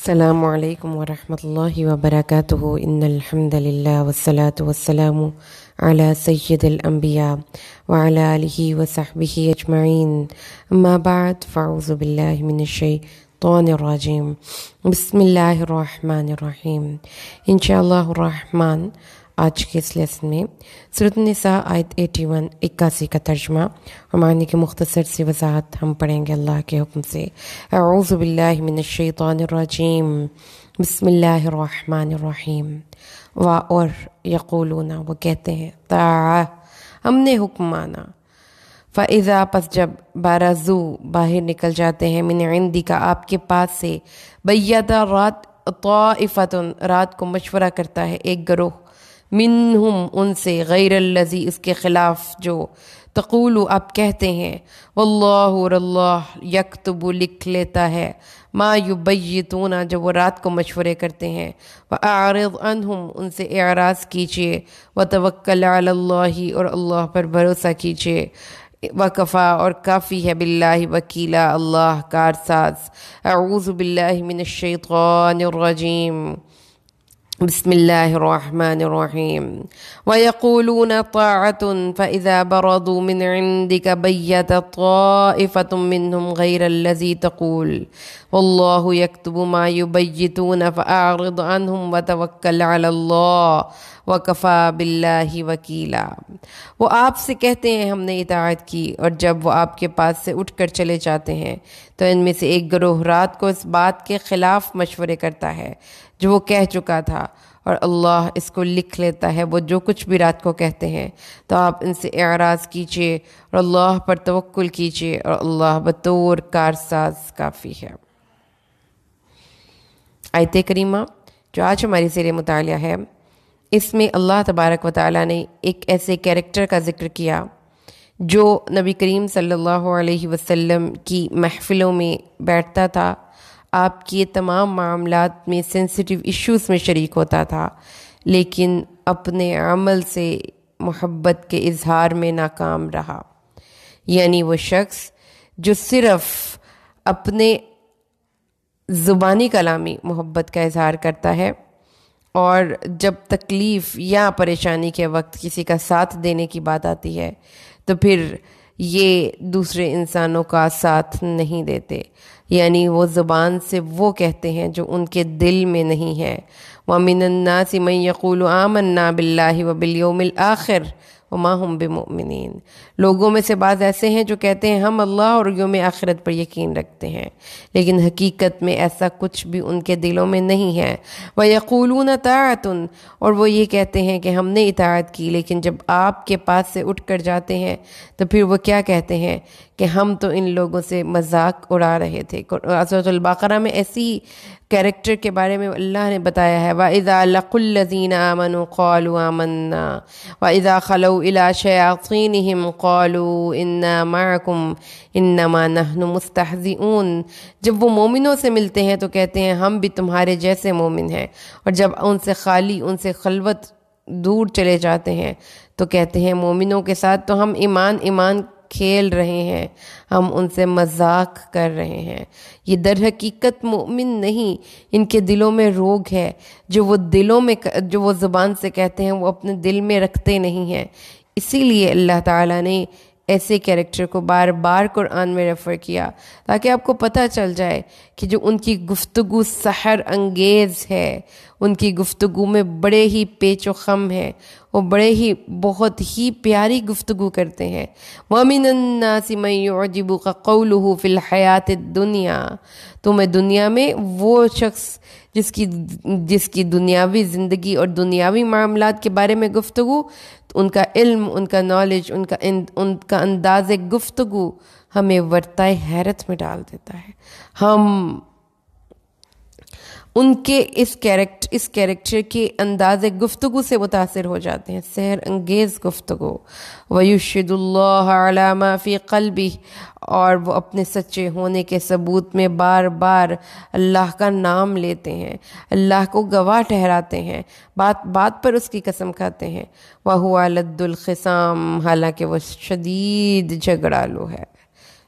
السلام علیکم ورحمۃ اللہ وبرکاتہ ان الحمد للہ والصلاة والسلام علی سید الانبیاء وعلی آلہ وصحبہ اجمعین اما بعد فاعوذ باللہ من الشیطان الرجیم بسم اللہ الرحمن الرحیم انشاءاللہ الرحمن آج کے اس لیسن میں سورۃ النساء آیت 81 کا ترجمہ اور معنی کی مختصر سی وضاحت ہم پڑھیں گے اللہ کے حکم سے۔ اعوذ باللہ من الشیطان الرجیم بسم اللہ الرحمن الرحیم۔ اور یقولون وہ کہتے ہیں طاعہ ہم نے حکم مانا، فَإِذَا پس جب بارزو باہر نکل جاتے ہیں من عندک آپ کے پاس سے، بیدا رات طائفتن رات کو مشورہ کرتا ہے ایک گروہ، منہم ان سے، غیر الذی اس کے خلاف جو، تقولو آپ کہتے ہیں، واللہ اور اللہ یکتب لکھ لیتا ہے، ما یبیتون جو وہ رات کو مشورے کرتے ہیں، وَأَعْرِضْ عَنْهُمْ ان سے اعراض کیجئے، وَتَوَكَّلْ عَلَى اللَّهِ اور اللہ پر بھروسہ کیجئے، وَكَفَى اور کافی ہے باللہ وکیلا اللہ کارساز۔ اعوذ باللہ من الشیطان الرجیم بسم اللہ الرحمن الرحیم۔ وَيَقُولُونَ طَاعَةٌ فَإِذَا بَرَضُوا مِنْ عِنْدِكَ بَيَّتَ طَائِفَةٌ مِّنْهُمْ غَيْرَ الَّذِي تَقُولُ وَاللَّهُ يَكْتُبُ مَا يُبَيِّتُونَ فَأَعْرِضْ عَنْهُمْ وَتَوَكَّلْ عَلَى اللَّهِ وَكَفَى بِاللَّهِ وَكِيلًا۔ وہ آپ سے کہتے ہیں ہم نے اطاعت کی، اور جب وہ آپ کے پاس سے اٹھ کر چلے جاتے ہیں تو ان میں سے ایک گروہ رات کو اس بات کے خلاف مشورے کرتا ہے جو وہ کہہ چکا تھا، اور اللہ اس کو لکھ لیتا ہے وہ جو کچھ بھی رات کو کہتے ہیں، تو آپ ان سے اعراض کیجئے اور اللہ پر توکل کیجئے، اور اللہ بطور کارساز کافی ہے۔ آیت کریمہ جو آج ہماری زیر مطالعہ ہے، اس میں اللہ تبارک و تعالیٰ نے ایک ایسے کیریکٹر کا ذکر کیا جو نبی کریم صلی اللہ علیہ وسلم کی محفلوں میں بیٹھتا تھا، آپ کے تمام معاملات میں سینسٹیو ایشوز میں شریک ہوتا تھا، لیکن اپنے عمل سے محبت کے اظہار میں ناکام رہا۔ یعنی وہ شخص جو صرف اپنے زبانی کلامی محبت کا اظہار کرتا ہے، اور جب تکلیف یا پریشانی کے وقت کسی کا ساتھ دینے کی بات آتی ہے تو پھر یہ دوسرے انسانوں کا ساتھ نہیں دیتے، یعنی وہ زبان سے وہ کہتے ہیں جو ان کے دل میں نہیں ہے۔ وَمِنَ النَّاسِ مَن يَقُولُ آمَنَّا بِاللَّهِ وَبِالْيَوْمِ الْآخِرِ وَمَا هُمْ بِمُؤْمِنِينَ۔ لوگوں میں سے بعض ایسے ہیں جو کہتے ہیں ہم اللہ اور یوم آخرت پر یقین رکھتے ہیں، لیکن حقیقت میں ایسا کچھ بھی ان کے دلوں میں نہیں ہے۔ وَيَقُولُونَ طَاعَةٌ اور وہ یہ کہتے ہیں کہ ہم نے اطاعت کی، لیکن جب آپ کے پاس سے اٹھ کر جاتے ہیں تو پھر وہ کیا کہتے ہیں کہ ہم تو ان لوگوں سے مذاق اڑا رہے تھے۔ سورۃ البقرہ میں ایسی کیریکٹر کے بارے میں اللہ نے بتایا ہے، وَإِذَا لَقُوا الَّذِينَ آمَنُوا قَالُوا آمَنَّا وَإِذَا خَلَوْا إِلَىٰ شَيَاطِينِهِمْ قَالُوا إِنَّا مَعَكُمْ إِنَّمَا نَحْنُ مُسْتَهْزِئُونَ۔ جب وہ مومنوں سے ملتے ہیں تو کہتے ہیں ہم بھی تمہارے جیسے مومن ہیں، اور جب ان سے خالی، ان سے خلوت دور چلے جاتے ہیں تو کہتے ہیں مومنوں کے ساتھ تو ہم ایمان کھیل رہے ہیں، ہم ان سے مذاق کر رہے ہیں۔ یہ در حقیقت مومن نہیں، ان کے دلوں میں روگ ہے، جو وہ زبان سے کہتے ہیں وہ اپنے دل میں رکھتے نہیں ہیں۔ اسی لیے اللہ تعالیٰ نے ایسے کیریکٹر کو بار بار قرآن میں ریفر کیا تاکہ آپ کو پتہ چل جائے کہ جو ان کی گفتگو سحر انگیز ہے، ان کی گفتگو میں بڑے ہی پیچ و خم ہے، وہ بہت ہی پیاری گفتگو کرتے ہیں۔ وَمِنَ النَّاسِ مَن يُعْجِبُكَ قَوْلُهُ فِي الْحَيَاةِ الدُّنْيَا تمہیں دنیا میں وہ شخص جس کی دنیاوی زندگی اور دنیاوی معاملات کے بارے میں گفتگو، ان کا علم، ان کا نالج، ان کا انداز گفتگو ہمیں ورطۂ حیرت میں ڈال دیتا ہے۔ ہم ان کے اس کیریکٹر کے انداز گفتگو سے متاثر ہو جاتے ہیں، سحر انگیز گفتگو۔ وَيُشْهِدُ اللَّهَ عَلَى مَا فِي قَلْبِهِ اور وہ اپنے سچے ہونے کے ثبوت میں بار بار اللہ کا نام لیتے ہیں، اللہ کو گواہ ٹھہراتے ہیں، بات بات پر اس کی قسم کھاتے ہیں۔ وَهُوَ لَدُّ الْخِصَامِ حالانکہ وہ شدید جھگڑالو ہے۔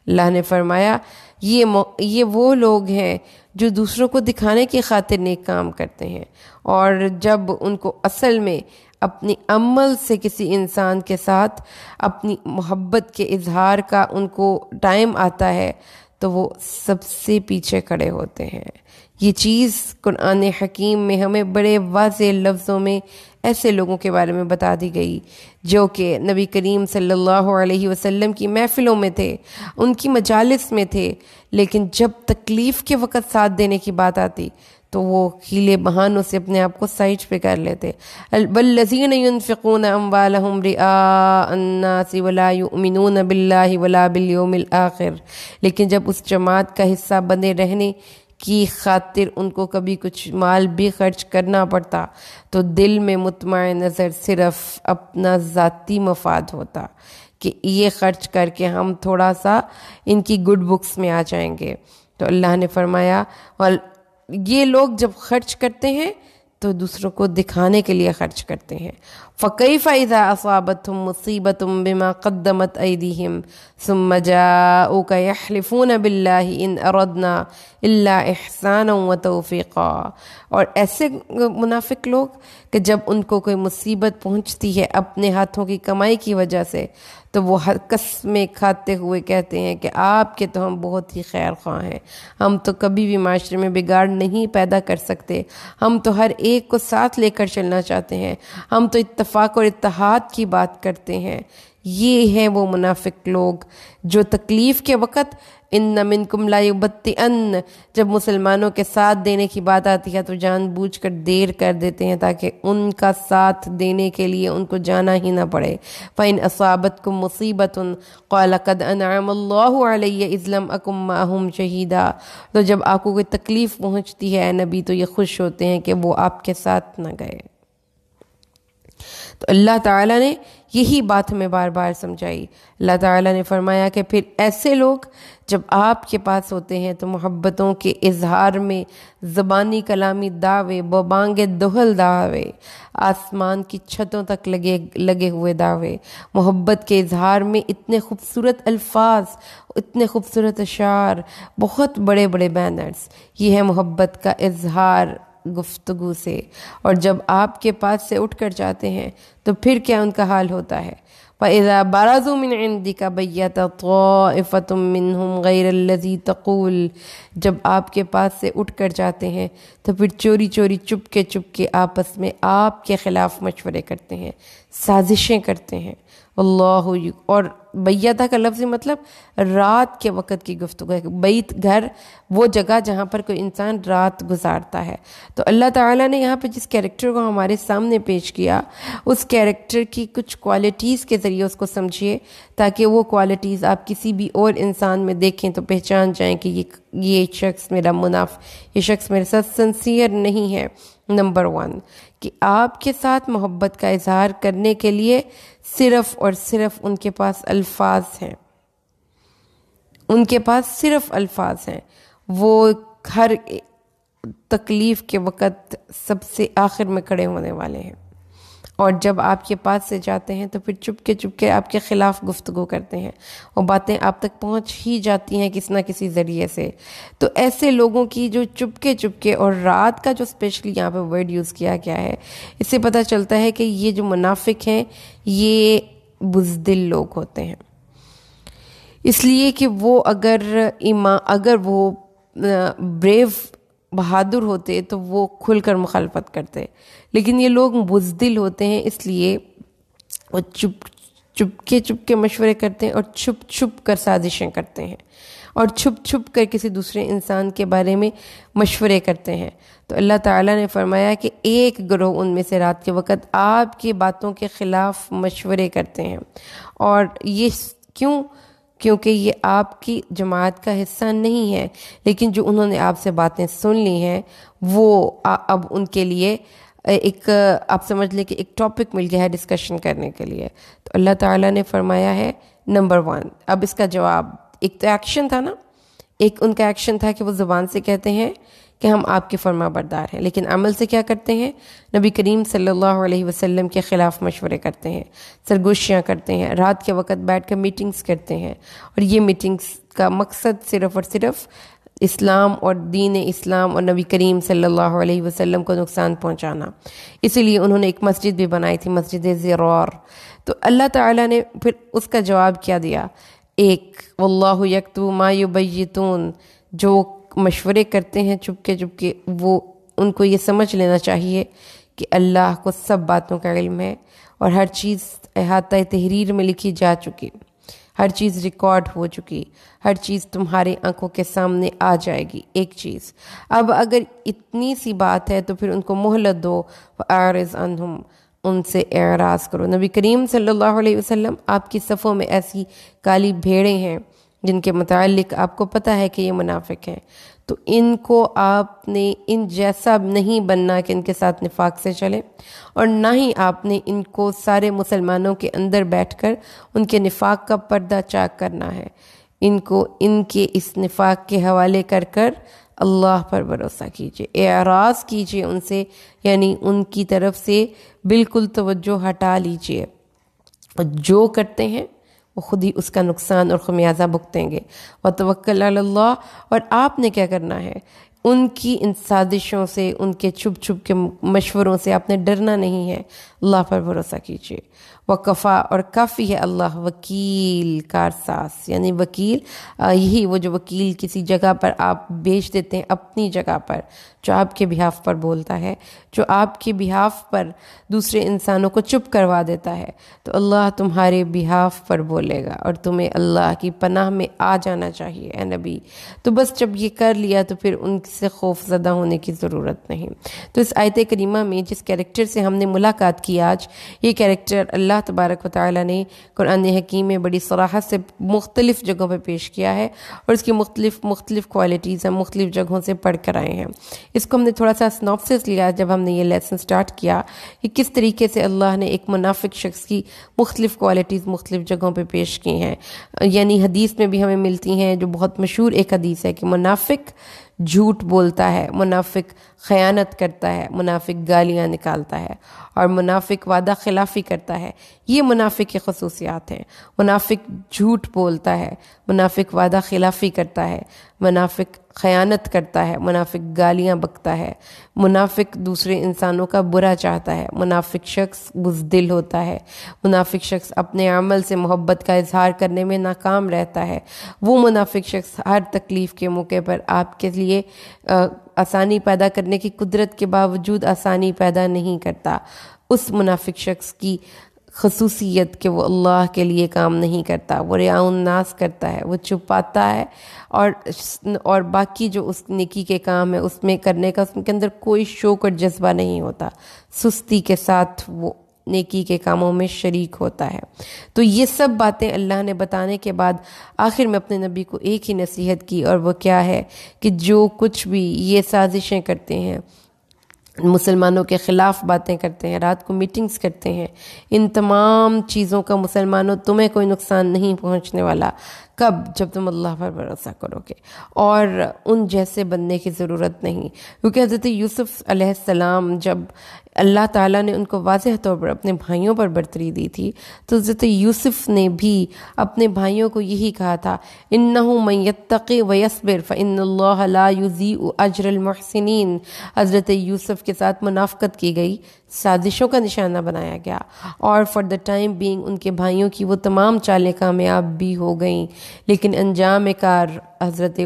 اللہ نے فرمایا یہ وہ لوگ ہیں جو دوسروں کو دکھانے کی خاطر نیک کام کرتے ہیں، اور جب ان کو اصل میں اپنی عمل سے کسی انسان کے ساتھ اپنی محبت کے اظہار کا ان کو ٹائم آتا ہے تو وہ سب سے پیچھے کھڑے ہوتے ہیں۔ یہ چیز قرآن حکیم میں ہمیں بڑے واضح لفظوں میں ایسے لوگوں کے بارے میں بتا دی گئی جو کہ نبی کریم صلی اللہ علیہ وسلم کی محفلوں میں تھے، ان کی مجالس میں تھے، لیکن جب تکلیف کے وقت ساتھ دینے کی بات آتی تو وہ ہیلے بہانوں سے اپنے آپ کو سائڈ پہ کر لیتے۔ والذین ينفقون اموالهم رئاء الناس ولا يؤمنون باللہ ولا بالیوم الآخر، لیکن جب اس جماعت کا حصہ بنے رہنے کی خاطر ان کو کبھی کچھ مال بھی خرچ کرنا پڑتا تو دل میں مطمع نظر صرف اپنا ذاتی مفاد ہوتا کہ یہ خرچ کر کے ہم تھوڑا سا ان کی گڈ بکس میں آ جائیں گے۔ تو اللہ نے فرمایا اور یہ لوگ جب خرچ کرتے ہیں تو دوسروں کو دکھانے کے لیے خرچ کرتے ہیں۔ فَكَيْفَ إِذَا أَصَابَتْهُمْ مُصِيبَةٌ بِمَا قَدَّمَتْ أَيْدِيهِمْ ثُمَّ جَاءُوكَ يَحْلِفُونَ بِاللَّهِ إِنْ أَرَدْنَا إِلَّا إِحْسَانًا وَتَوْفِيقًا، اور ایسے منافق لوگ کہ جب ان کو کوئی مصیبت پہنچتی ہے اپنے ہاتھوں کی کمائی کی وجہ سے تو وہ قسمیں کھاتے ہوئے کہتے ہیں کہ آپ کے تو ہم بہت ہی خیر خواہ ہیں، ہم تو کبھی بھی معاشرے میں بگاڑ نہیں پیدا کر سکتے، ہم تو ہر ایک کو ساتھ لے کر چلنا چاہتے ہیں، ہم تو اتفاق اور اتحاد کی بات کرتے ہیں۔ یہ ہیں وہ منافق لوگ جو تکلیف کے وقت ان منکم لا یبطئن، جب مسلمانوں کے ساتھ دینے کی بات آتی ہے تو جان بوجھ کر دیر کر دیتے ہیں تاکہ ان کا ساتھ دینے کے لیے ان کو جانا ہی نہ پڑے۔ فَإِنْ أَصَابَتْكُمْ مُصِيبَةٌ قَالَ قَدْ أَنْعَمَ اللَّهُ عَلَيَّ إِذْ لَمْ أَكُنْ مَعَهُمْ شَهِيدًا، تو جب آپ کو کوئی تکلیف پہنچتی ہے اے نبی تو یہ خوش ہوتے ہیں کہ وہ آپ کے ساتھ نہ گئے۔ تو اللہ تعالیٰ نے یہی بات ہمیں بار بار سمجھائی۔ اللہ تعالیٰ نے فرمایا کہ پھر ایسے لوگ جب آپ کے پاس ہوتے ہیں تو محبتوں کے اظہار میں زبانی کلامی دعوے، ببانگ دہل دعوے، آسمان کی چھتوں تک لگے ہوئے دعوے، محبت کے اظہار میں اتنے خوبصورت الفاظ، اتنے خوبصورت اشعار، بہت بڑے بڑے بینرز، یہ ہے محبت کا اظہار گفتگو سے۔ اور جب آپ کے پاس سے اٹھ کر جاتے ہیں تو پھر کیا ان کا حال ہوتا ہے؟ فَإِذَا بَرَزُوا مِنْ عِنْدِكَ بَيَّتَ طَائِفَةٌ مِّنْهُمْ غَيْرَ الَّذِي تَقُولُ، جب آپ کے پاس سے اٹھ کر جاتے ہیں تو پھر چوری چوری چپ کے آپس میں آپ کے خلاف مشورے کرتے ہیں، سازشیں کرتے ہیں۔ اللہ، اور بیتہ کا لفظی مطلب رات کے وقت کی گفتگو ہے۔ بیت گھر، وہ جگہ جہاں پر کوئی انسان رات گزارتا ہے۔ تو اللہ تعالیٰ نے یہاں پہ جس کیریکٹر کو ہمارے سامنے پیش کیا اس کیریکٹر کی کچھ کوالٹیز کے ذریعے اس کو سمجھیے تاکہ وہ کوالٹیز آپ کسی بھی اور انسان میں دیکھیں تو پہچان جائیں کہ یہ شخص میرا یہ شخص میرے ساتھ سنسیئر نہیں ہے۔ نمبر 1 کہ آپ کے ساتھ محبت کا اظہار کرنے کے لیے صرف اور صرف ان کے پاس الفاظ ہیں، ان کے پاس صرف الفاظ ہیں، وہ ہر تکلیف کے وقت سب سے آخر میں کھڑے ہونے والے ہیں، اور جب آپ کے پاس سے جاتے ہیں تو پھر چپ کے آپ کے خلاف گفتگو کرتے ہیں، وہ باتیں آپ تک پہنچ ہی جاتی ہیں کسی نہ کسی ذریعے سے۔ تو ایسے لوگوں کی جو چپ کے اور رات کا جو اسپیشلی یہاں پہ ورڈ یوز کیا گیا ہے، اس سے پتہ چلتا ہے کہ یہ جو منافق ہیں یہ بزدل لوگ ہوتے ہیں، اس لیے کہ وہ اگر وہ بریو بہادر ہوتے تو وہ کھل کر مخالفت کرتے، لیکن یہ لوگ بزدل ہوتے ہیں، اس لیے وہ چپ کے مشورے کرتے ہیں اور چھپ کر سازشیں کرتے ہیں اور چھپ کر کسی دوسرے انسان کے بارے میں مشورے کرتے ہیں۔ تو اللہ تعالیٰ نے فرمایا کہ ایک گروہ ان میں سے رات کے وقت آپ کی باتوں کے خلاف مشورے کرتے ہیں، اور یہ کیونکہ یہ آپ کی جماعت کا حصہ نہیں ہے، لیکن جو انہوں نے آپ سے باتیں سن لی ہیں وہ اب ان کے لیے ایک آپ سمجھ لیں کہ ایک ٹاپک مل گیا ہے ڈسکشن کرنے کے لیے۔ تو اللہ تعالیٰ نے فرمایا ہے نمبر 1، اب اس کا جواب، ایک تو ایکشن تھا نا، ایک ان کا ایکشن تھا کہ وہ زبان سے کہتے ہیں کہ ہم آپ کے فرما بردار ہیں، لیکن عمل سے کیا کرتے ہیں؟ نبی کریم صلی اللہ علیہ وسلم کے خلاف مشورے کرتے ہیں، سرگوشیاں کرتے ہیں، رات کے وقت بیٹھ کر میٹنگز کرتے ہیں، اور یہ میٹنگز کا مقصد صرف اور صرف اسلام اور دین اسلام اور نبی کریم صلی اللہ علیہ وسلم کو نقصان پہنچانا۔ اسی لیے انہوں نے ایک مسجد بھی بنائی تھی، مسجد ضرار۔ تو اللہ تعالیٰ نے پھر اس کا جواب کیا دیا، ایک واللہ یکتب ما یبیتون، جو مشورے کرتے ہیں چپکے چپکے، وہ ان کو یہ سمجھ لینا چاہیے کہ اللہ کو سب باتوں کا علم ہے، اور ہر چیز احاطہ تحریر میں لکھی جا چکی، ہر چیز ریکارڈ ہو چکی، ہر چیز تمہارے آنکھوں کے سامنے آ جائے گی ایک چیز۔ اب اگر اتنی سی بات ہے تو پھر ان کو مہلت دو، فَأَعْرِضْ عَنْهُمْ، ان سے اعراض کرو۔ نبی کریم صلی اللہ علیہ وسلم آپ کی صفوں میں ایسی کالی بھیڑیں ہیں جن کے متعلق آپ کو پتہ ہے کہ یہ منافق ہیں، تو ان کو آپ نے ان جیسا نہیں بننا کہ ان کے ساتھ نفاق سے چلے، اور نہ ہی آپ نے ان کو سارے مسلمانوں کے اندر بیٹھ کر ان کے نفاق کا پردہ چاک کرنا ہے۔ ان کو ان کے اس نفاق کے حوالے کر کر اللہ پر بھروسہ کیجئے، اعراض کیجئے ان سے، یعنی ان کی طرف سے بالکل توجہ ہٹا لیجئے، اور جو کرتے ہیں وہ خود ہی اس کا نقصان اور خمیازہ بھگتیں گے۔ وَتَوَكَّلْ عَلَى اللَّهِ، اور آپ نے کیا کرنا ہے، ان کی ان سازشوں سے، ان کے چھپ چھپ کے مشوروں سے آپ نے ڈرنا نہیں ہے، اللہ پر بھروسہ کیجئے۔ وَكَفَى، اور کافی ہے اللہ وکیل کارساز، یعنی وکیل یہی وہ جو وکیل کسی جگہ پر آپ بیچ دیتے ہیں اپنی جگہ پر، جو آپ کے بہاف پر بولتا ہے، جو آپ کے بہاف پر دوسرے انسانوں کو چپ کروا دیتا ہے، تو اللہ تمہارے بہاف پر بولے گا، اور تمہیں اللہ کی پناہ میں آ جانا چاہیے اے نبی۔ تو بس جب یہ کر لیا تو پھر ان سے خوف زدہ ہونے کی ضرورت نہیں۔ تو اس آیت کریمہ میں جس کیریکٹر سے ہم نے ملاقات کی آج، یہ کیریکٹر اللہ تبارک و تعالیٰ نے قرآن حکیم میں بڑی صراحت سے مختلف جگہوں پہ پیش کیا ہے، اور اس کی مختلف کوالٹیز ہم مختلف جگہوں سے پڑھ کر آئے ہیں۔ اس کو ہم نے تھوڑا سا سنوپسس لیا جب ہم نے یہ لیسن سٹارٹ کیا کہ کس طریقے سے اللہ نے ایک منافق شخص کی مختلف کوالٹیز مختلف جگہوں پہ پیش کی ہیں، یعنی حدیث میں بھی ہمیں ملتی ہیں، جو بہت مشہور ایک حدیث ہے کہ منافق جھوٹ بولتا ہے، منافق خیانت کرتا ہے، منافق گالیاں نکالتا ہے، اور منافق وعدہ خلافی کرتا ہے۔ یہ منافق کی خصوصیات ہیں۔ منافق جھوٹ بولتا ہے، منافق وعدہ خلافی کرتا ہے، منافق خیانت کرتا ہے، منافق گالیاں بکتا ہے، منافق دوسرے انسانوں کا برا چاہتا ہے، منافق شخص بزدل ہوتا ہے، منافق شخص اپنے عمل سے محبت کا اظہار کرنے میں ناکام رہتا ہے، وہ منافق شخص ہر تکلیف کے موقع پر آپ کے لیے آسانی پیدا کرنے کی قدرت کے باوجود آسانی پیدا نہیں کرتا۔ اس منافق شخص کی خصوصیت کہ وہ اللہ کے لیے کام نہیں کرتا، وہ رعاء الناس کرتا ہے، وہ چھپاتا ہے، اور باقی جو اس نیکی کے کام ہے اس میں کرنے کا اس کے اندر کوئی شوق اور جذبہ نہیں ہوتا، سستی کے ساتھ وہ نیکی کے کاموں میں شریک ہوتا ہے۔ تو یہ سب باتیں اللہ نے بتانے کے بعد آخر میں اپنے نبی کو ایک ہی نصیحت کی، اور وہ کیا ہے کہ جو کچھ بھی یہ سازشیں کرتے ہیں، مسلمانوں کے خلاف باتیں کرتے ہیں، رات کو میٹنگز کرتے ہیں، ان تمام چیزوں کا مسلمانوں تمہیں کوئی نقصان نہیں پہنچنے والا۔ کب؟ جب تم اللہ پر بھروسہ کرو گے، اور ان جیسے بننے کی ضرورت نہیں، کیونکہ حضرت یوسف علیہ السلام جب اللہ تعالیٰ نے ان کو واضح طور پر اپنے بھائیوں پر برتری دی تھی، تو حضرت یوسف نے بھی اپنے بھائیوں کو یہی کہا تھا، اِنَّهُ مَن يَتَّقِ وَيَصْبِرْ فَإِنَّ اللَّهَ لَا يُضِيعُ أَجْرَ الْمُحْسِنِينَ۔ حضرت یوسف کے ساتھ منافقت کی گئی، سازشوں کا نشانہ بنایا گیا، اور for the time being in کے بھائیوں کی وہ تمام چالیں کامیاب بھی ہو گئیں، لیکن انجام کار حضرت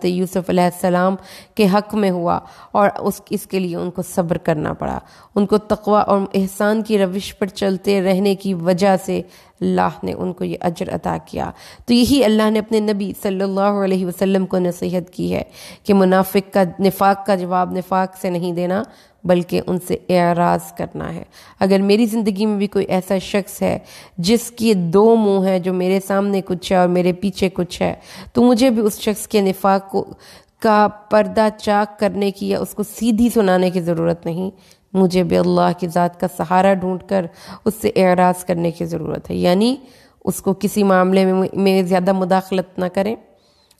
یوسف علیہ السلام کے حق میں ہوا، اور اس کے لیے ان کو صبر کرنا پڑا۔ ان کو تقوی اور احسان کی روش پر چلتے رہنے کی وجہ سے اللہ نے ان کو یہ اجر عطا کیا۔ تو یہی اللہ نے اپنے نبی صلی اللہ علیہ وسلم کو نصیحت کی ہے کہ منافق کا نفاق کا جواب نفاق سے نہیں دینا، بلکہ ان سے اعراض کرنا ہے۔ اگر میری زندگی میں بھی کوئی ایسا شخص ہے جس کی دو منہ ہیں، جو میرے سامنے کچھ ہے اور میرے پیچھے کچھ ہے، تو مجھے بھی اس شخص کے نفاق کا پردہ چاک کرنے کی یا اس کو سیدھی سنانے کی ضرورت نہیں، مجھے بھی اللہ کی ذات کا سہارا ڈھونڈ کر اس سے اعراض کرنے کی ضرورت ہے، یعنی اس کو کسی معاملے میں زیادہ مداخلت نہ کریں،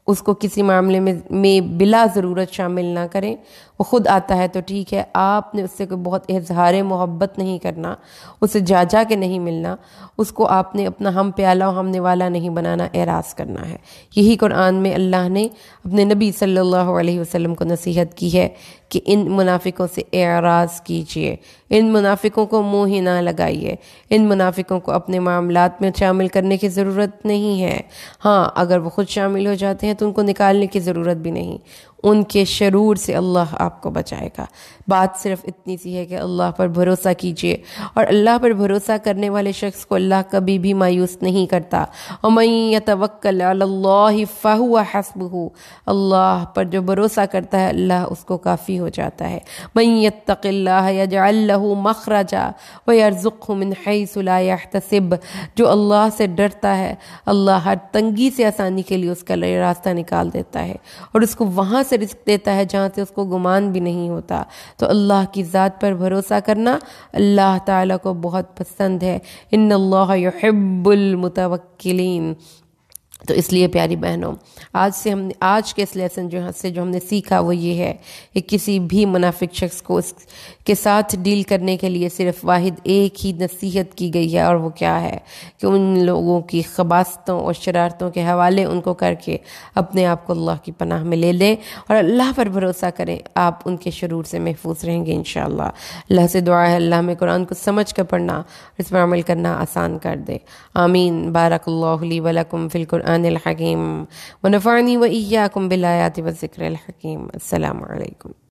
اس کو کسی معاملے میں بلا ضرورت شامل نہ کریں۔ وہ خود آتا ہے تو ٹھیک ہے، آپ نے اس سے کوئی بہت اظہار محبت نہیں کرنا، اسے جا جا کے نہیں ملنا، اس کو آپ نے اپنا ہم پیالہ و ہم نوالا نہیں بنانا، اعراض کرنا ہے۔ یہی قرآن میں اللہ نے اپنے نبی صلی اللہ علیہ وسلم کو نصیحت کی ہے کہ ان منافقوں سے اعراض کیجئے، ان منافقوں کو منہ ہی نہ لگائیے، ان منافقوں کو اپنے معاملات میں شامل کرنے کی ضرورت نہیں ہے۔ ہاں، اگر وہ خود شامل ہو جاتے ہیں تو ان کو نکالنے کی ضرورت بھی نہیں، ان کے شرور سے اللہ آپ کو بچائے گا۔ بات صرف اتنی سی ہے کہ اللہ پر بھروسہ کیجئے، اور اللہ پر بھروسہ کرنے والے شخص کو اللہ کبھی بھی مایوس نہیں کرتا۔ وَمَن يَتَوَکَّلْ عَلَى اللَّهِ فَهُوَ حَسْبُهُ، اللہ پر جو بھروسہ کرتا ہے اللہ اس کو کافی ہو جاتا ہے۔ مَن يَتَّقِ اللَّهَ يَجْعَل لَّهُ مَخْرَجًا وَيَرْزُقْهُ مِنْ حَيْثُ لَا يَحْتَسِبُ، جو اللہ سے ڈرتا ہے اللہ ہر تنگی سے آسانی کے لیے اس کا راستہ نکال دیتا ہے، اور اس کو وہاں سے رزق دیتا ہے جہاں سے اس کو گمان بھی نہیں ہوتا۔ تو اللہ کی ذات پر بھروسہ کرنا اللہ تعالیٰ کو بہت پسند ہے۔ ان اللہ یحب المتوکلین۔ تو اس لیے پیاری بہنوں، آج کے اس لیسن جو ہم نے سیکھا وہ یہ ہے کہ کسی بھی منافق شخص کو اس کے ساتھ ڈیل کرنے کے لیے صرف واحد ایک ہی نصیحت کی گئی ہے، اور وہ کیا ہے کہ ان لوگوں کی خباثتوں اور شرارتوں کے حوالے ان کو کر کے اپنے آپ کو اللہ کی پناہ میں لے لیں اور اللہ پر بھروسہ کریں، آپ ان کے شرور سے محفوظ رہیں گے انشاءاللہ۔ اللہ سے دعا ہے اللہ ہمیں قرآن کو سمجھ کر پڑھنا، اس پر عمل کرنا آسان کر دے، آمین۔ بارک اللہ لی ولکم فی القرآن الحکیم ونفعنی وإیاکم بالآیات والذکر الحکیم۔ السلام علیکم۔